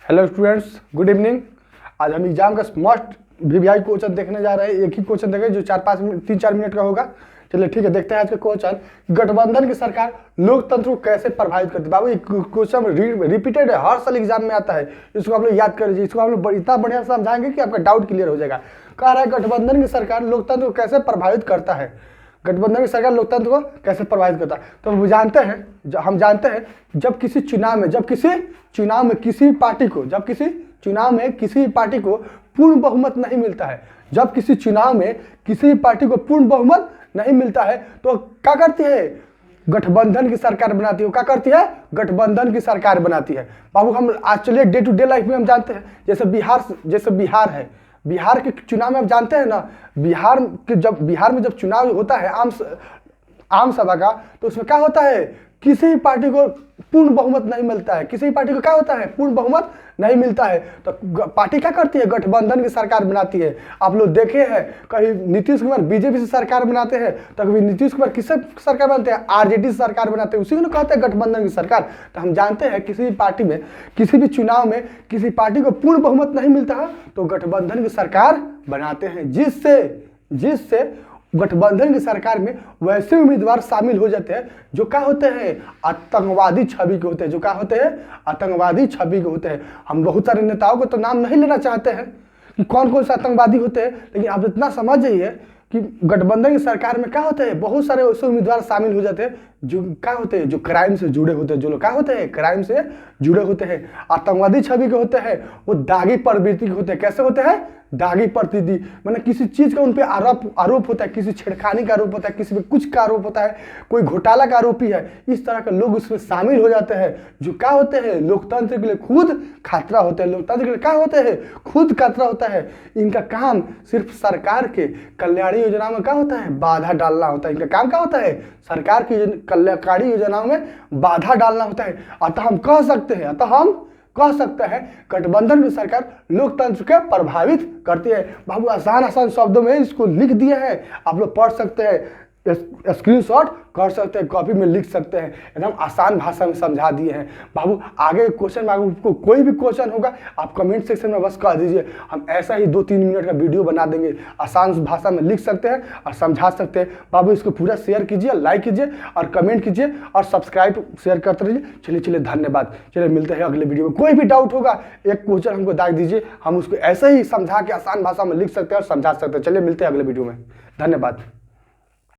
Hello students, good evening. आज हम exam का मस्ट वीवीआई क्वेश्चन देखने जा रहे हैं। एक ही क्वेश्चन देखें जो 3-4 मिनट का होगा। चलिए ठीक है, देखते हैं आज का क्वेश्चन। गठबंधन की सरकार लोकतंत्र को कैसे प्रभावित करती है। बाबू ये क्वेश्चन रिपीटेड है, हर साल एग्जाम में आता है। इसको आप लोग याद कर लीजिए। इसको हम लोग इतना बढ़िया समझाएंगे कि आपका डाउट क्लियर हो जाएगा। कह रहा है गठबंधन की सरकार लोकतंत्र को कैसे प्रभावित करता है। गठबंधन की सरकार लोकतंत्र को कैसे प्रभावित करता है, तो हम जानते हैं जब किसी चुनाव में किसी पार्टी को पूर्ण बहुमत नहीं मिलता है, जब किसी चुनाव में किसी पार्टी को पूर्ण बहुमत नहीं मिलता है तो क्या करती है, गठबंधन की सरकार बनाती है। क्या करती है, गठबंधन की सरकार बनाती है। बाबू हम आज चलिए डे टू डे लाइफ में हम जानते हैं, जैसे बिहार है। बिहार के चुनाव में आप जानते हैं ना, बिहार में जब चुनाव होता है आम सभा का, तो उसमें क्या होता है, किसी पार्टी को पूर्ण बहुमत नहीं मिलता है। किसी पार्टी को क्या होता है, पूर्ण बहुमत नहीं मिलता है। तो पार्टी क्या करती है, गठबंधन की सरकार बनाती है। आप लोग देखे हैं कहीं नीतीश कुमार बीजेपी से सरकार बनाते हैं, तो कभी नीतीश कुमार किससे सरकार बनाते हैं, आरजेडी से सरकार बनाते हैं। उसी को कहते हैं गठबंधन की सरकार। तो हम जानते हैं किसी भी पार्टी में, किसी भी चुनाव में किसी पार्टी को पूर्ण बहुमत नहीं मिलता है तो गठबंधन की सरकार बनाते हैं, जिससे गठबंधन की सरकार में वैसे उम्मीदवार शामिल हो जाते हैं जो क्या होते हैं, आतंकवादी छवि के होते हैं। आतंकवादी छवि के होते हैं। हम बहुत सारे नेताओं को तो नाम नहीं लेना चाहते हैं कि कौन कौन से आतंकवादी होते हैं, लेकिन आप इतना समझ जाइए कि गठबंधन की सरकार में क्या होते हैं, बहुत सारे ऐसे उम्मीदवार शामिल हो जाते हैं जो क्या होते हैं, जो क्राइम से जुड़े होते हैं। जो लोग क्या होते हैं, क्राइम से जुड़े होते हैं, आतंकवादी छवि के होते हैं, वो दागी प्रवृत्ति के होते हैं। कैसे होते हैं, दागी प्रवृत्ति, मतलब किसी चीज का उन पे आरोप होता है, किसी छेड़खानी का आरोप होता है, किसी पे कुछ का आरोप होता है, कोई घोटाला का आरोपी है। इस तरह के लोग उसमें शामिल हो जाते हैं जो क्या होते हैं, लोकतंत्र के लिए खुद खतरा होते हैं। लोकतंत्र के लिए क्या होते हैं, खुद खतरा होता है। इनका काम सिर्फ सरकार के कल्याणी योजनाओं में क्या होता है, बाधा डालना होता है। इनका काम क्या होता है, सरकार की कल्याणकारी योजनाओं में बाधा डालना होता है। अतः हम कह सकते हैं गठबंधन की सरकार लोकतंत्र को प्रभावित करती है। बाबू आसान शब्दों में इसको लिख दिए हैं, आप लोग पढ़ सकते हैं, स्क्रीनशॉट कर सकते हैं, कॉपी में लिख सकते हैं। एकदम आसान भाषा में समझा दिए हैं। बाबू आगे क्वेश्चन में आपको कोई भी क्वेश्चन होगा आप कमेंट सेक्शन में बस कह दीजिए, हम ऐसा ही 2-3 मिनट का वीडियो बना देंगे। आसान भाषा में लिख सकते हैं और समझा सकते हैं। बाबू इसको पूरा शेयर कीजिए, लाइक कीजिए और कमेंट कीजिए और सब्सक्राइब शेयर करते रहिए। चलिए धन्यवाद। चलिए मिलते हैं अगले वीडियो में। कोई भी डाउट होगा एक क्वेश्चन हमको दाग दीजिए, हम उसको ऐसे ही समझा के आसान भाषा में लिख सकते हैं और समझा सकते हैं। चलिए मिलते हैं अगले वीडियो में। धन्यवाद।